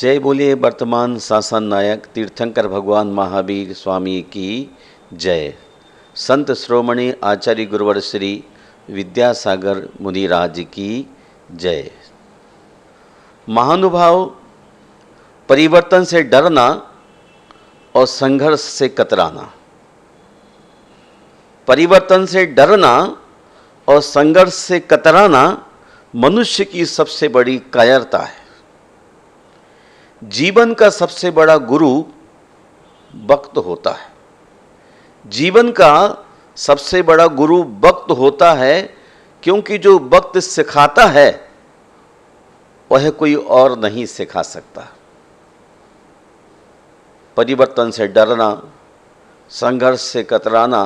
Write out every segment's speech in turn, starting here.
जय बोलिए वर्तमान शासन नायक तीर्थंकर भगवान महावीर स्वामी की जय। संत श्रोमणी आचार्य गुरुवर श्री विद्यासागर मुनिराज की जय। महानुभाव, परिवर्तन से डरना और संघर्ष से कतराना। परिवर्तन से डरना और संघर्ष से कतराना मनुष्य की सबसे बड़ी कायरता है। जीवन का सबसे बड़ा गुरु वक्त होता है। जीवन का सबसे बड़ा गुरु वक्त होता है, क्योंकि जो वक्त सिखाता है वह कोई और नहीं सिखा सकता। परिवर्तन से डरना, संघर्ष से कतराना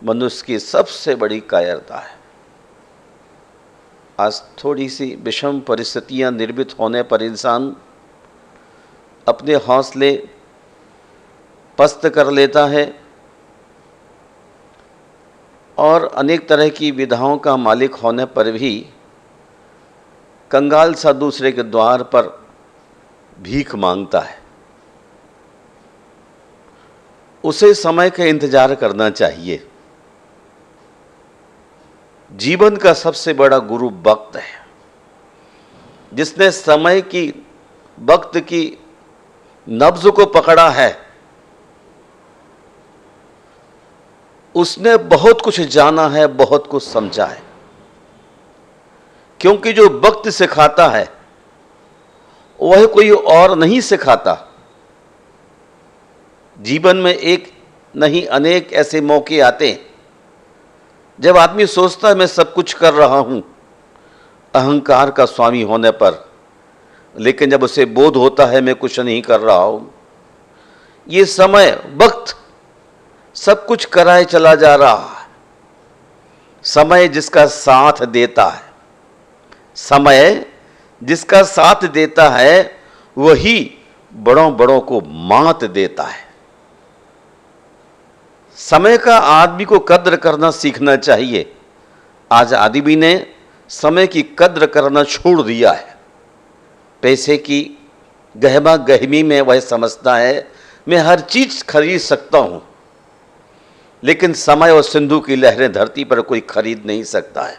मनुष्य की सबसे बड़ी कायरता है। आज थोड़ी सी विषम परिस्थितियां निर्मित होने पर इंसान अपने हौसले पस्त कर लेता है और अनेक तरह की विधाओं का मालिक होने पर भी कंगाल सा दूसरे के द्वार पर भीख मांगता है। उसे समय का इंतजार करना चाहिए। जीवन का सबसे बड़ा गुरु वक्त है। जिसने समय की, वक्त की नब्ज को पकड़ा है, उसने बहुत कुछ जाना है, बहुत कुछ समझा है। क्योंकि जो वक्त सिखाता है वह कोई और नहीं सिखाता। जीवन में एक नहीं अनेक ऐसे मौके आते हैं जब आदमी सोचता है मैं सब कुछ कर रहा हूं अहंकार का स्वामी होने पर, लेकिन जब उसे बोध होता है मैं कुछ नहीं कर रहा हूं, ये समय वक्त सब कुछ कराए चला जा रहा है। समय जिसका साथ देता है, समय जिसका साथ देता है वही बड़ों बड़ों को मात देता है। समय का आदमी को कद्र करना सीखना चाहिए। आज आदमी ने समय की कद्र करना छोड़ दिया है। पैसे की गहमा गहमी में वह समझता है मैं हर चीज खरीद सकता हूं, लेकिन समय और सिंधु की लहरें धरती पर कोई खरीद नहीं सकता है।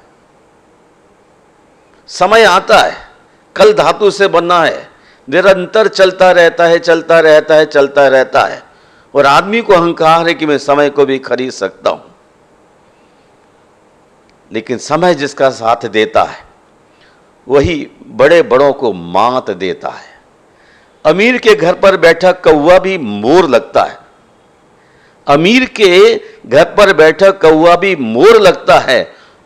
समय आता है, कल धातु से बना है, निरंतर चलता रहता है, चलता रहता है, चलता रहता है। और आदमी को अहंकार है कि मैं समय को भी खरीद सकता हूं, लेकिन समय जिसका साथ देता है वही बड़े बड़ों को मात देता है। अमीर के घर पर बैठा कौवा भी मोर लगता है। अमीर के घर पर बैठा कौवा भी मोर लगता है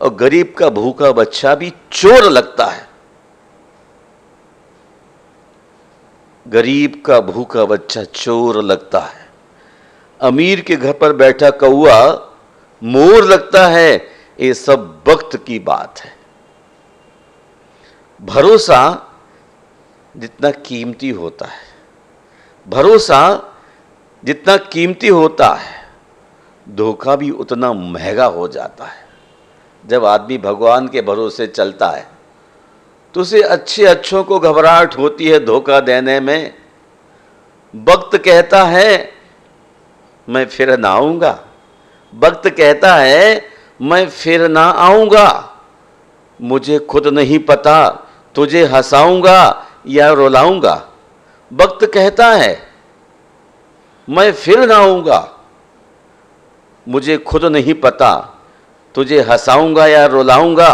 और गरीब का भूखा बच्चा भी चोर लगता है। गरीब का भूखा बच्चा चोर लगता है। अमीर के घर पर बैठा कौवा मोर लगता है। ये सब वक्त की बात है। भरोसा जितना कीमती होता है, भरोसा जितना कीमती होता है, धोखा भी उतना महंगा हो जाता है। जब आदमी भगवान के भरोसे चलता है तो उसे अच्छों को घबराहट होती है धोखा देने में। वक्त कहता है मैं फिर ना आऊंगा, वक्त कहता है मैं फिर ना आऊंगा, मुझे खुद नहीं पता तुझे हंसाऊंगा या रुलाऊंगा। वक्त कहता है मैं फिर ना आऊंगा, मुझे खुद नहीं पता तुझे हंसाऊंगा या रुलाऊंगा।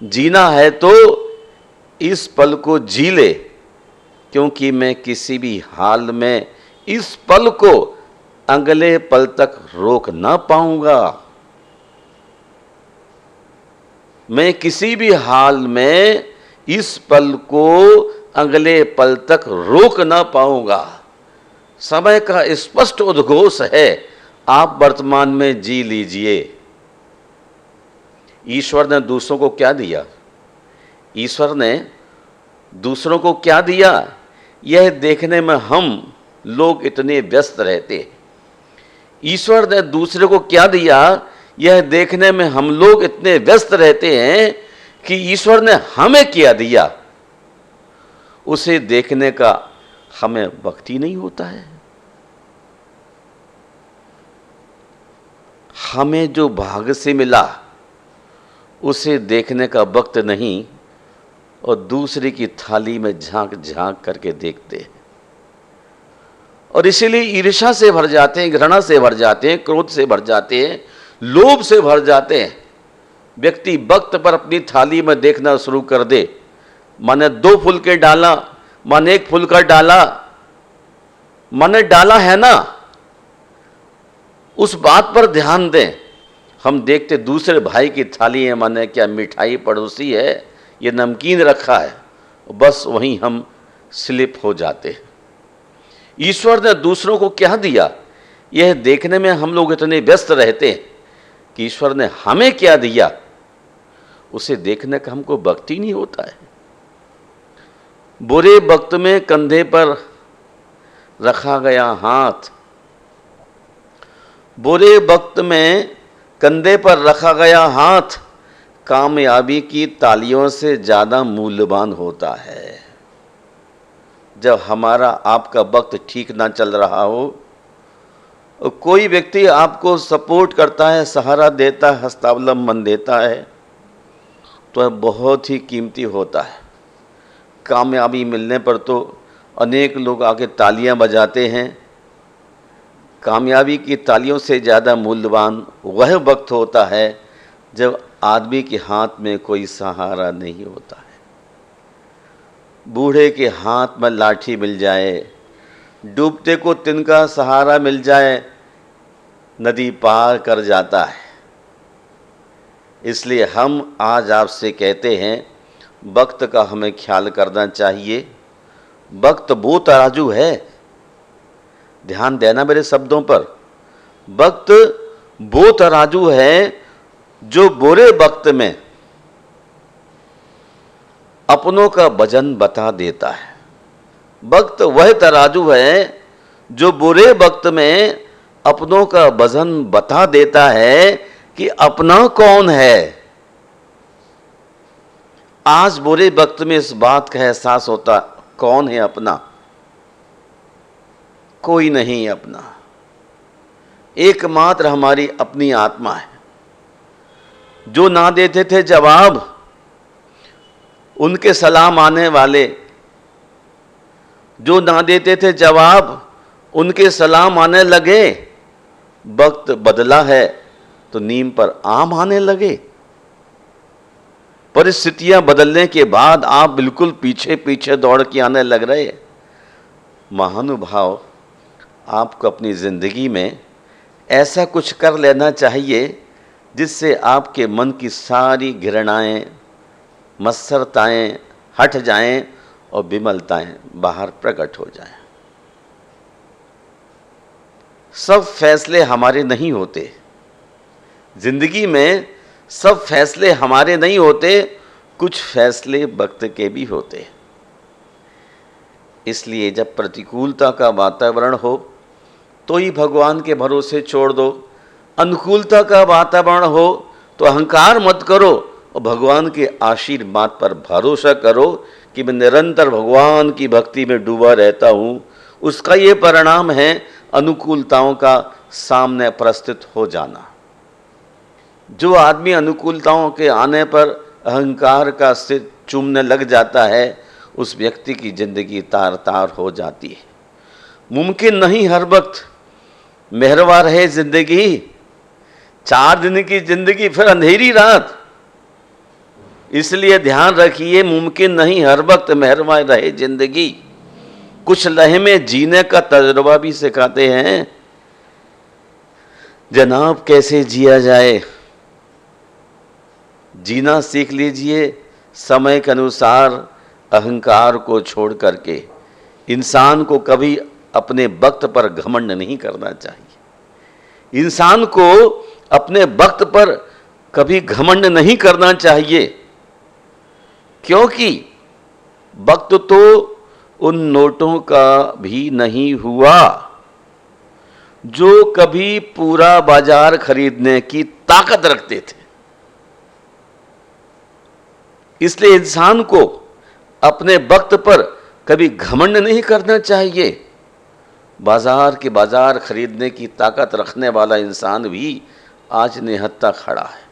जीना है तो इस पल को जी ले, क्योंकि मैं किसी भी हाल में इस पल को अगले पल तक रोक ना पाऊंगा। मैं किसी भी हाल में इस पल को अगले पल तक रोक ना पाऊंगा। समय का स्पष्ट उद्घोष है, आप वर्तमान में जी लीजिए। ईश्वर ने दूसरों को क्या दिया? ईश्वर ने दूसरों को क्या दिया, यह देखने में हम लोग इतने व्यस्त रहते। ईश्वर ने दूसरे को क्या दिया, यह देखने में हम लोग इतने व्यस्त रहते हैं कि ईश्वर ने हमें क्या दिया उसे देखने का हमें वक्त ही नहीं होता है। हमें जो भाग्य से मिला उसे देखने का वक्त नहीं, और दूसरे की थाली में झांक झांक करके देखते हैं। और इसीलिए ईर्ष्या से भर जाते हैं, घृणा से भर जाते हैं, क्रोध से भर जाते हैं, लोभ से भर जाते हैं। व्यक्ति वक्त पर अपनी थाली में देखना शुरू कर दे, माने 2 फूल के डाला, माने 1 फूल का डाला, माने डाला है ना, उस बात पर ध्यान दें। हम देखते दूसरे भाई की थाली है, माने क्या मिठाई पड़ोसी है, ये नमकीन रखा है, बस वहीं हम स्लिप हो जाते। ईश्वर ने दूसरों को क्या दिया, यह देखने में हम लोग इतने व्यस्त रहते हैं कि ईश्वर ने हमें क्या दिया उसे देखने का हमको वक्त ही नहीं होता है। बुरे वक्त में कंधे पर रखा गया हाथ, बुरे वक्त में कंधे पर रखा गया हाथ कामयाबी की तालियों से ज़्यादा मूल्यवान होता है। जब हमारा आपका वक्त ठीक ना चल रहा हो, कोई व्यक्ति आपको सपोर्ट करता है, सहारा देता है, हस्तावलंबन देता है, तो यह बहुत ही कीमती होता है। कामयाबी मिलने पर तो अनेक लोग आके तालियां बजाते हैं। कामयाबी की तालियों से ज़्यादा मूल्यवान वह वक्त होता है जब आदमी के हाथ में कोई सहारा नहीं होता है। बूढ़े के हाथ में लाठी मिल जाए, डूबते को तिनका सहारा मिल जाए, नदी पार कर जाता है। इसलिए हम आज आपसे कहते हैं, वक्त का हमें ख्याल करना चाहिए। वक्त वो तराजू है, ध्यान देना मेरे शब्दों पर, वक्त वो तराजू है जो बुरे वक्त में अपनों का वजन बता देता है। वक्त वह तराजू है जो बुरे वक्त में अपनों का वजन बता देता है कि अपना कौन है। आज बुरे वक्त में इस बात का एहसास होता, कौन है अपना? कोई नहीं अपना। एकमात्र हमारी अपनी आत्मा है। जो ना देते थे जवाब, उनके सलाम आने वाले, जो ना देते थे जवाब, उनके सलाम आने लगे। वक्त बदला है तो नीम पर आम आने लगे। परिस्थितियां बदलने के बाद आप बिल्कुल पीछे पीछे दौड़ के आने लग रहे। महानुभाव, आपको अपनी जिंदगी में ऐसा कुछ कर लेना चाहिए जिससे आपके मन की सारी घृणाएं, मत्सरताएं हट जाएं और विमलताएं बाहर प्रकट हो जाएं। सब फैसले हमारे नहीं होते, जिंदगी में सब फैसले हमारे नहीं होते, कुछ फैसले वक्त के भी होते। इसलिए जब प्रतिकूलता का वातावरण हो तो ही भगवान के भरोसे छोड़ दो, अनुकूलता का वातावरण हो तो अहंकार मत करो और भगवान के आशीर्वाद पर भरोसा करो कि मैं निरंतर भगवान की भक्ति में डूबा रहता हूँ। उसका ये परिणाम है अनुकूलताओं का सामने प्रस्तुत हो जाना। जो आदमी अनुकूलताओं के आने पर अहंकार का सिर चूमने लग जाता है, उस व्यक्ति की जिंदगी तार तार हो जाती है। मुमकिन नहीं हर वक्त मेहरवा रहे जिंदगी। 4 दिन की जिंदगी फिर अंधेरी रात। इसलिए ध्यान रखिए, मुमकिन नहीं हर वक्त मेहरवा रहे जिंदगी। कुछ लम्हे जीने का तजुर्बा भी सिखाते हैं, जनाब कैसे जिया जाए। जीना सीख लीजिए समय के अनुसार, अहंकार को छोड़ करके। इंसान को कभी अपने वक्त पर घमंड नहीं करना चाहिए। इंसान को अपने वक्त पर कभी घमंड नहीं करना चाहिए, क्योंकि वक्त तो उन नोटों का भी नहीं हुआ जो कभी पूरा बाजार खरीदने की ताकत रखते थे। इसलिए इंसान को अपने वक्त पर कभी घमंड नहीं करना चाहिए। बाजार के बाजार खरीदने की ताकत रखने वाला इंसान भी आज निहत्था खड़ा है।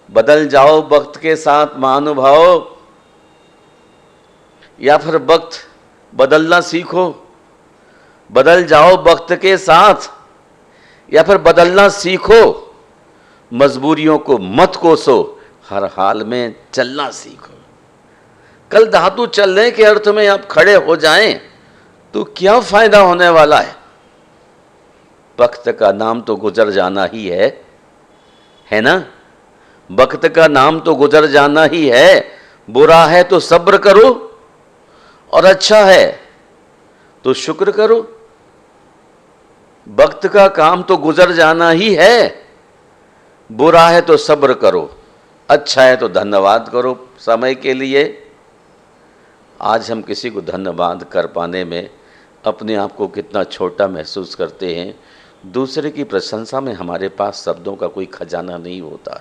बदल जाओ वक्त के साथ महानुभाव, या फिर वक्त बदलना सीखो। बदल जाओ वक्त के साथ या फिर बदलना सीखो। मजबूरियों को मत कोसो, हर हाल में चलना सीखो। कल धातु चलने के अर्थ में आप खड़े हो जाएं तो क्या फायदा होने वाला है? वक्त का नाम तो गुजर जाना ही है ना? वक्त का नाम तो गुजर जाना ही है। बुरा है तो सब्र करो और अच्छा है तो शुक्र करो। वक्त का काम तो गुजर जाना ही है। बुरा है तो सब्र करो, अच्छा है तो धन्यवाद करो समय के लिए। आज हम किसी को धन्यवाद कर पाने में अपने आप को कितना छोटा महसूस करते हैं। दूसरे की प्रशंसा में हमारे पास शब्दों का कोई खजाना नहीं होता।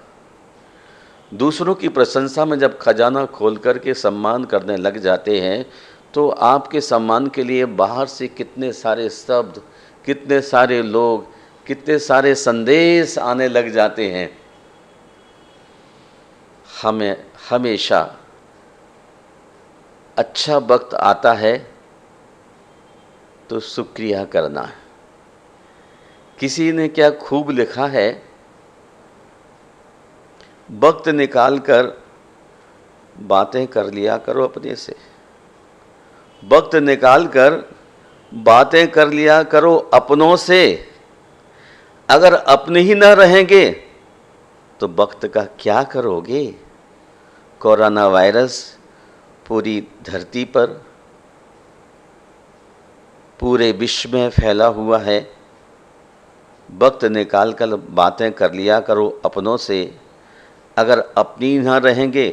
दूसरों की प्रशंसा में जब खजाना खोल करके सम्मान करने लग जाते हैं तो आपके सम्मान के लिए बाहर से कितने सारे शब्द, कितने सारे लोग, कितने सारे संदेश आने लग जाते हैं। हमें हमेशा अच्छा वक्त आता है तो शुक्रिया करना है। किसी ने क्या खूब लिखा है, वक्त निकाल कर बातें कर लिया करो अपने से। वक्त निकाल कर बातें कर लिया करो अपनों से। अगर अपने ही ना रहेंगे तो वक्त का क्या करोगे? कोरोना वायरस पूरी धरती पर, पूरे विश्व में फैला हुआ है। वक्त निकाल कर बातें कर लिया करो अपनों से। अगर अपनी ना रहेंगे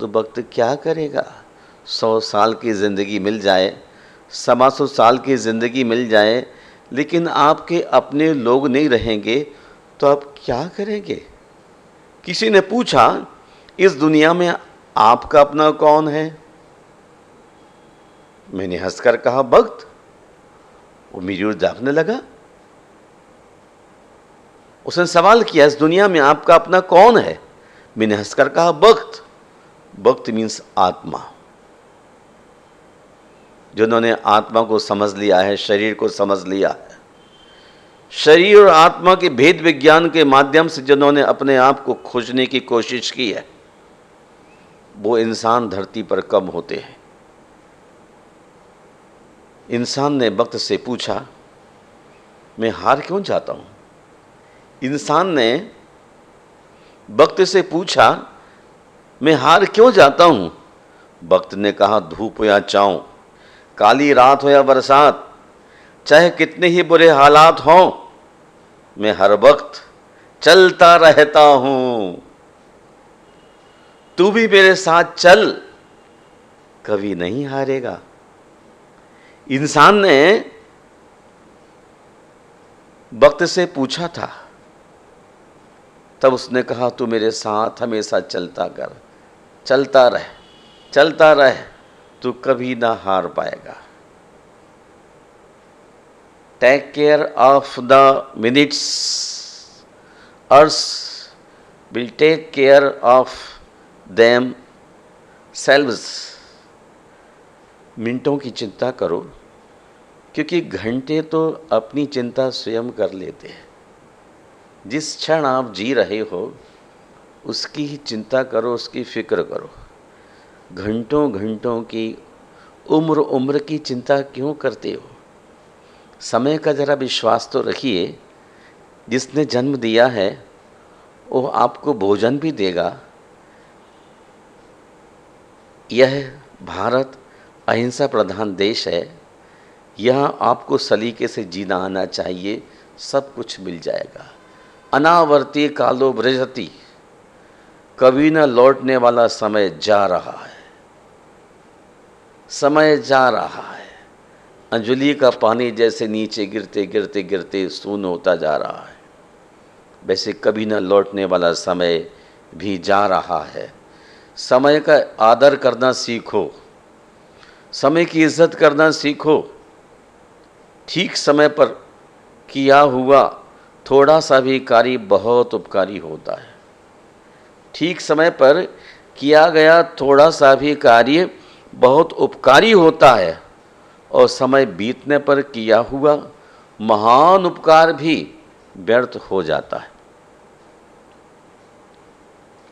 तो वक्त क्या करेगा? 100 साल की ज़िंदगी मिल जाए, 125 साल की ज़िंदगी मिल जाए, लेकिन आपके अपने लोग नहीं रहेंगे तो आप क्या करेंगे? किसी ने पूछा, इस दुनिया में आपका अपना कौन है? मैंने हंसकर कहा, वक्त। वो मेरी ओर देखने लगा। उसने सवाल किया, इस दुनिया में आपका अपना कौन है? मैंने हंसकर कहा, वक्त। वक्त मीन्स आत्मा। जिन्होंने आत्मा को समझ लिया है, शरीर को समझ लिया है, शरीर और आत्मा के भेद विज्ञान के माध्यम से जिन्होंने अपने आप को खोजने की कोशिश की है, वो इंसान धरती पर कम होते हैं। इंसान ने वक्त से पूछा, मैं हार क्यों जाता हूं? इंसान ने वक्त से पूछा, मैं हार क्यों जाता हूं? वक्त ने कहा, धूप हो या छांव, काली रात हो या बरसात, चाहे कितने ही बुरे हालात हों, मैं हर वक्त चलता रहता हूं। तू भी मेरे साथ चल, कभी नहीं हारेगा। इंसान ने वक्त से पूछा था, तब उसने कहा, तू मेरे साथ हमेशा चलता कर, चलता रह, तू कभी ना हार पाएगा। Take care of the minutes, earth will take care of themselves. मिनटों की चिंता करो, क्योंकि घंटे तो अपनी चिंता स्वयं कर लेते हैं। जिस क्षण आप जी रहे हो उसकी ही चिंता करो, उसकी फिक्र करो। घंटों घंटों की, उम्र की चिंता क्यों करते हो? समय का ज़रा विश्वास तो रखिए। जिसने जन्म दिया है वो आपको भोजन भी देगा। यह भारत अहिंसा प्रधान देश है। यहाँ आपको सलीके से जीना आना चाहिए, सब कुछ मिल जाएगा। अनावर्ती कालो व्रजति, कभी न लौटने वाला समय जा रहा है, समय जा रहा है। अंजलि का पानी जैसे नीचे गिरते गिरते गिरते शून्य होता जा रहा है, वैसे कभी न लौटने वाला समय भी जा रहा है। समय का आदर करना सीखो, समय की इज्जत करना सीखो। ठीक समय पर किया हुआ थोड़ा सा भी कार्य बहुत उपकारी होता है। ठीक समय पर किया गया थोड़ा सा भी कार्य बहुत उपकारी होता है, और समय बीतने पर किया हुआ महान उपकार भी व्यर्थ हो जाता है।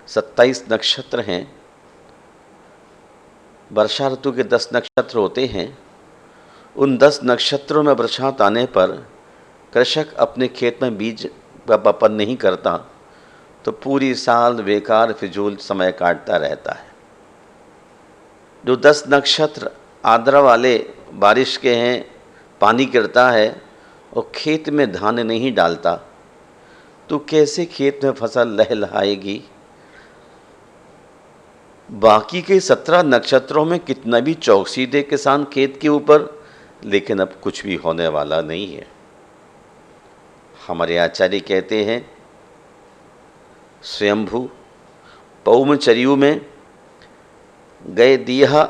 27 नक्षत्र हैं। वर्षा ऋतु के 10 नक्षत्र होते हैं। उन 10 नक्षत्रों में बरसात आने पर कृषक अपने खेत में बीज बपन नहीं करता, तो पूरी साल बेकार फिजूल समय काटता रहता है। जो 10 नक्षत्र आर्द्रा वाले बारिश के हैं, पानी गिरता है और खेत में धान नहीं डालता, तो कैसे खेत में फसल लहलहाएगी। बाकी के 17 नक्षत्रों में कितना भी चौकसी दे किसान खेत के ऊपर, लेकिन अब कुछ भी होने वाला नहीं है। हमारे आचार्य कहते हैं, स्वयंभू पौमचर्यु में गए दिया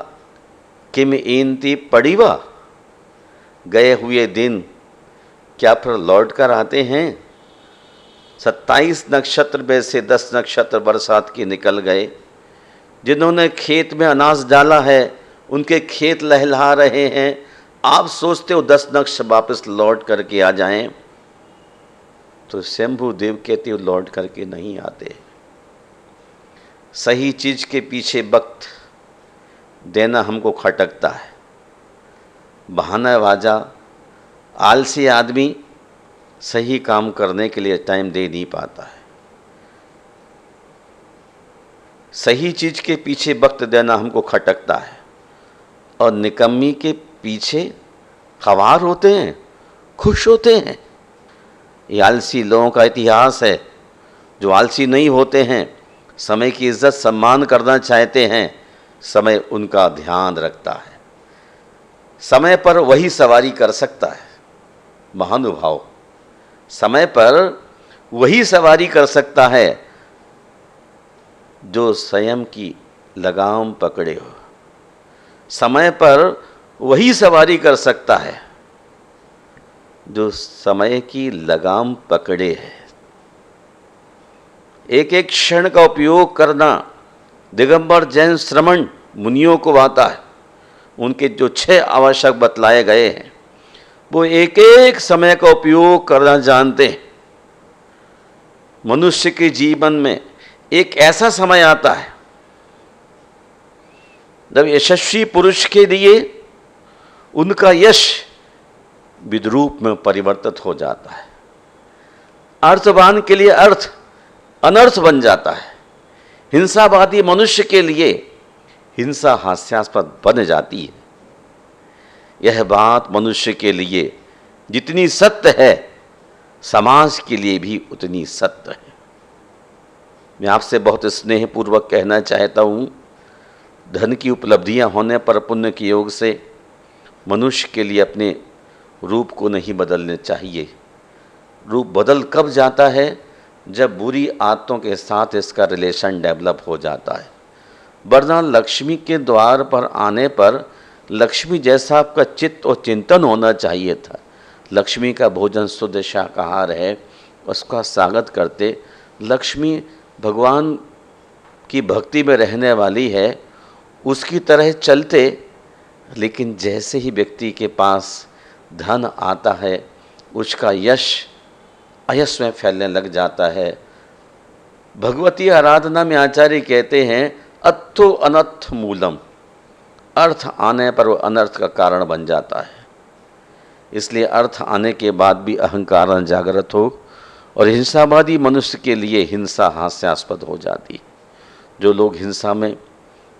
किम एंती पड़ीवा, गए हुए दिन क्या फिर लौट कर आते हैं। 27 नक्षत्र में से 10 नक्षत्र बरसात के निकल गए। जिन्होंने खेत में अनाज डाला है उनके खेत लहलहा रहे हैं। आप सोचते हो 10 नक्षत्र वापस लौट करके आ जाएं, तो शंभु देव कहते हो लौट करके नहीं आते। सही चीज के पीछे वक्त देना हमको खटकता है। बहानाबाजा आलसी आदमी सही काम करने के लिए टाइम दे नहीं पाता है। सही चीज के पीछे वक्त देना हमको खटकता है, और निकम्मी के पीछे खवार होते हैं, खुश होते हैं। ये आलसी लोगों का इतिहास है। जो आलसी नहीं होते हैं, समय की इज्जत सम्मान करना चाहते हैं, समय उनका ध्यान रखता है। समय पर वही सवारी कर सकता है। महानुभाव, समय पर वही सवारी कर सकता है जो स्वयं की लगाम पकड़े हो। समय पर वही सवारी कर सकता है जो समय की लगाम पकड़े है। एक एक क्षण का उपयोग करना दिगंबर जैन श्रमण मुनियों को आता है। उनके जो 6 आवश्यक बतलाए गए हैं, वो एक एक समय का उपयोग करना जानते हैं। मनुष्य के जीवन में एक ऐसा समय आता है जब यशस्वी पुरुष के लिए उनका यश विद्रूप में परिवर्तित हो जाता है। अर्थवान के लिए अर्थ अनर्थ बन जाता है। हिंसावादी मनुष्य के लिए हिंसा हास्यास्पद बन जाती है। यह बात मनुष्य के लिए जितनी सत्य है, समाज के लिए भी उतनी सत्य है। मैं आपसे बहुत स्नेहपूर्वक कहना चाहता हूँ, धन की उपलब्धियाँ होने पर पुण्य के योग से मनुष्य के लिए अपने रूप को नहीं बदलने चाहिए। रूप बदल कब जाता है? जब बुरी आदतों के साथ इसका रिलेशन डेवलप हो जाता है। वरना लक्ष्मी के द्वार पर आने पर लक्ष्मी जैसा आपका चित्त और चिंतन होना चाहिए था। लक्ष्मी का भोजन शुद्ध शाकाहार है, उसका स्वागत करते। लक्ष्मी भगवान की भक्ति में रहने वाली है, उसकी तरह चलते। लेकिन जैसे ही व्यक्ति के पास धन आता है, उसका यश अयश में फैलने लग जाता है। भगवती आराधना में आचार्य कहते हैं, अत्थो अनर्थ मूलम। अर्थ आने पर वो अनर्थ का कारण बन जाता है। इसलिए अर्थ आने के बाद भी अहंकार जागृत हो, और हिंसावादी मनुष्य के लिए हिंसा हास्यास्पद हो जाती। जो लोग हिंसा में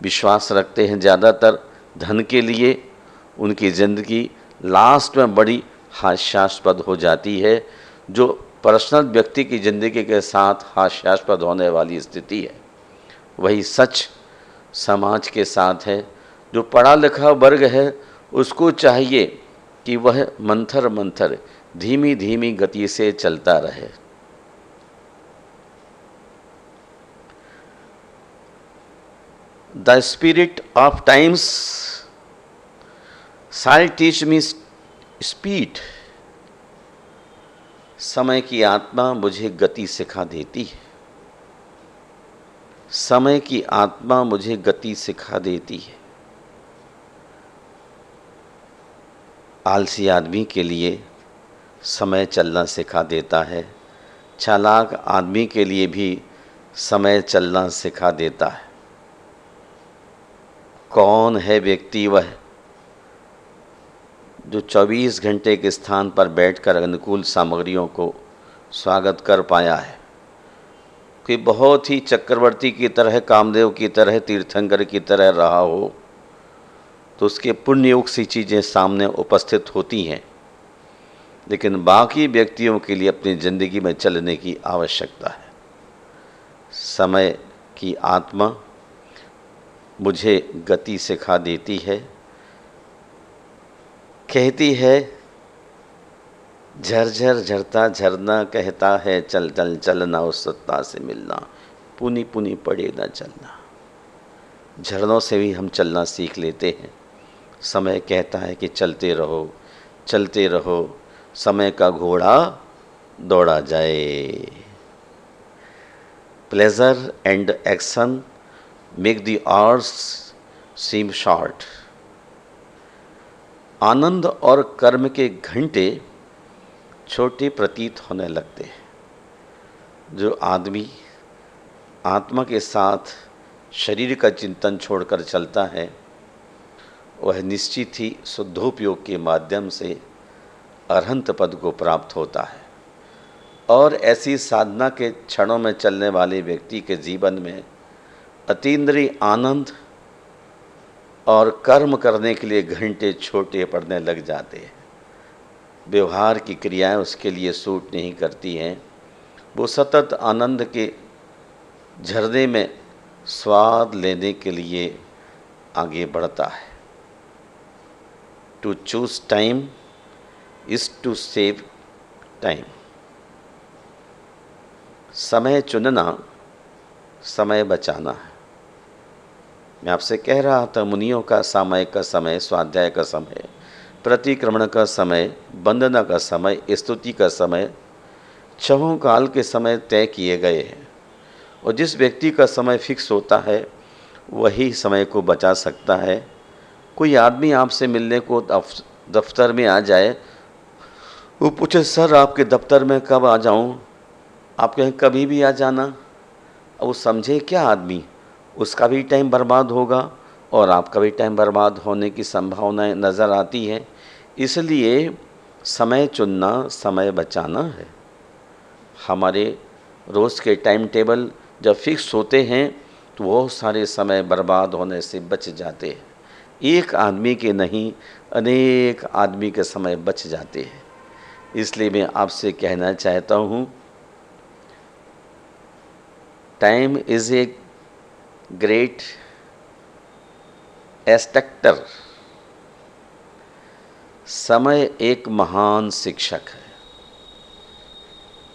विश्वास रखते हैं ज़्यादातर धन के लिए, उनकी ज़िंदगी लास्ट में बड़ी हास्यास्पद हो जाती है। जो पर्सनल व्यक्ति की ज़िंदगी के साथ हास्यास्पद होने वाली स्थिति है, वही सच समाज के साथ है। जो पढ़ा लिखा वर्ग है, उसको चाहिए कि वह मंथर मंथर धीमी धीमी गति से चलता रहे। The spirit of times shall teach me speed. समय की आत्मा मुझे गति सिखा देती है। समय की आत्मा मुझे गति सिखा देती है। आलसी आदमी के लिए समय चलना सिखा देता है, चालाक आदमी के लिए भी समय चलना सिखा देता है। कौन है व्यक्ति वह जो 24 घंटे के स्थान पर बैठकर अनुकूल सामग्रियों को स्वागत कर पाया है? कि बहुत ही चक्रवर्ती की तरह, कामदेव की तरह, तीर्थंकर की तरह रहा हो तो उसके पुण्ययोग सी चीज़ें सामने उपस्थित होती हैं, लेकिन बाकी व्यक्तियों के लिए अपनी ज़िंदगी में चलने की आवश्यकता है। समय की आत्मा मुझे गति सिखा देती है, कहती है झरझर झरता झरना, कहता है चल चल चलना, उस सत्ता से मिलना, पुनी पुनी पड़े ना चलना। झरनों से भी हम चलना सीख लेते हैं। समय कहता है कि चलते रहो, चलते रहो, समय का घोड़ा दौड़ा जाए। Pleasure and action make the hours seem short. आनंद और कर्म के घंटे छोटे प्रतीत होने लगते हैं। जो आदमी आत्मा के साथ शरीर का चिंतन छोड़कर चलता है, वह निश्चित ही शुद्धोपयोग के माध्यम से अरहंत पद को प्राप्त होता है। और ऐसी साधना के क्षणों में चलने वाले व्यक्ति के जीवन में अतीन्द्रिय आनंद और कर्म करने के लिए घंटे छोटे पड़ने लग जाते हैं। व्यवहार की क्रियाएं उसके लिए सूट नहीं करती हैं। वो सतत आनंद के झरने में स्वाद लेने के लिए आगे बढ़ता है। To choose time is to save time. समय चुनना समय बचाना है। मैं आपसे कह रहा था, मुनियों का सामयिक का समय, स्वाध्याय का समय, प्रतिक्रमण का समय, वंदना का समय, स्तुति का समय, छहों काल के समय तय किए गए हैं। और जिस व्यक्ति का समय फिक्स होता है वही समय को बचा सकता है। कोई आदमी आपसे मिलने को दफ्तर में आ जाए, वो पूछे सर आपके दफ्तर में कब आ जाऊं? आप कहें कभी भी आ जाना। अब वो समझे क्या आदमी? उसका भी टाइम बर्बाद होगा और आपका भी टाइम बर्बाद होने की संभावनाएं नज़र आती है। इसलिए समय चुनना समय बचाना है। हमारे रोज़ के टाइम टेबल जब फिक्स होते हैं तो वो सारे समय बर्बाद होने से बच जाते हैं। एक आदमी के नहीं, अनेक आदमी के समय बच जाते हैं। इसलिए मैं आपसे कहना चाहता हूँ, time is a great instructor. समय एक महान शिक्षक है।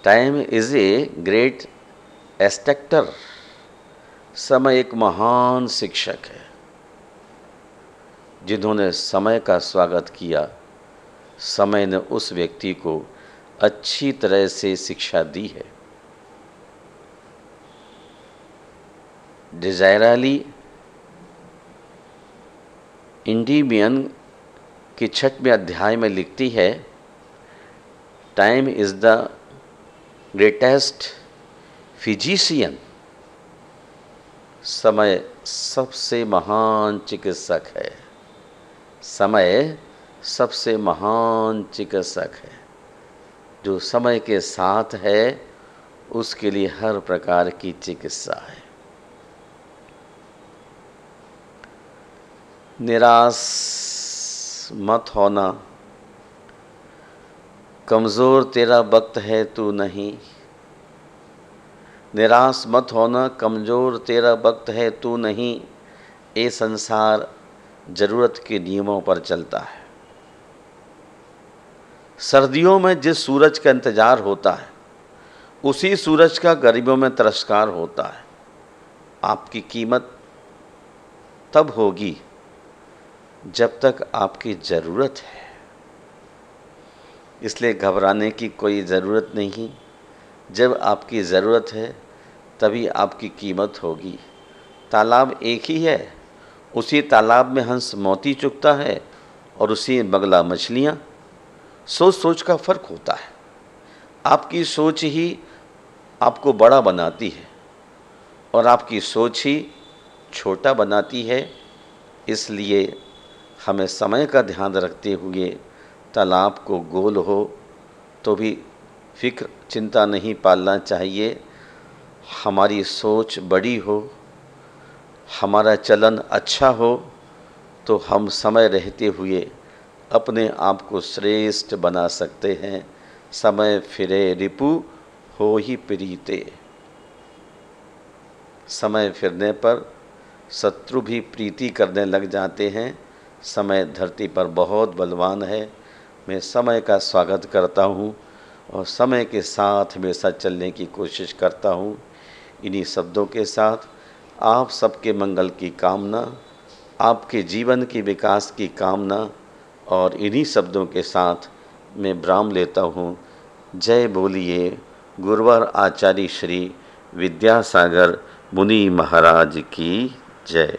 Time is a great instructor. समय एक महान शिक्षक है। जिन्होंने समय का स्वागत किया, समय ने उस व्यक्ति को अच्छी तरह से शिक्षा दी है। डिजायराली इंडिमियन की 6वें अध्याय में लिखती है, time is the greatest physician. समय सबसे महान चिकित्सक है। समय सबसे महान चिकित्सक है। जो समय के साथ है उसके लिए हर प्रकार की चिकित्सा है। निराश मत होना, कमज़ोर तेरा वक्त है तू नहीं। निराश मत होना, कमज़ोर तेरा वक्त है तू नहीं। ये संसार ज़रूरत के नियमों पर चलता है। सर्दियों में जिस सूरज का इंतज़ार होता है उसी सूरज का गर्मियों में तिरस्कार होता है। आपकी कीमत तब होगी जब तक आपकी ज़रूरत है, इसलिए घबराने की कोई ज़रूरत नहीं। जब आपकी ज़रूरत है तभी आपकी कीमत होगी। तालाब एक ही है, उसी तालाब में हंस मोती चुगता है और उसी में बगला मछलियाँ। सोच सोच का फ़र्क होता है। आपकी सोच ही आपको बड़ा बनाती है और आपकी सोच ही छोटा बनाती है। इसलिए हमें समय का ध्यान रखते हुए तालाब को गोल हो तो भी फिक्र चिंता नहीं पालना चाहिए। हमारी सोच बड़ी हो, हमारा चलन अच्छा हो तो हम समय रहते हुए अपने आप को श्रेष्ठ बना सकते हैं। समय फिरे रिपु हो ही प्रीते। समय फिरने पर शत्रु भी प्रीति करने लग जाते हैं। समय धरती पर बहुत बलवान है। मैं समय का स्वागत करता हूँ और समय के साथ हमेशा चलने की कोशिश करता हूँ। इन्हीं शब्दों के साथ आप सबके मंगल की कामना, आपके जीवन की विकास की कामना और इन्हीं शब्दों के साथ मैं विराम लेता हूँ। जय बोलिए गुरुवर आचार्य श्री विद्यासागर मुनि महाराज की जय।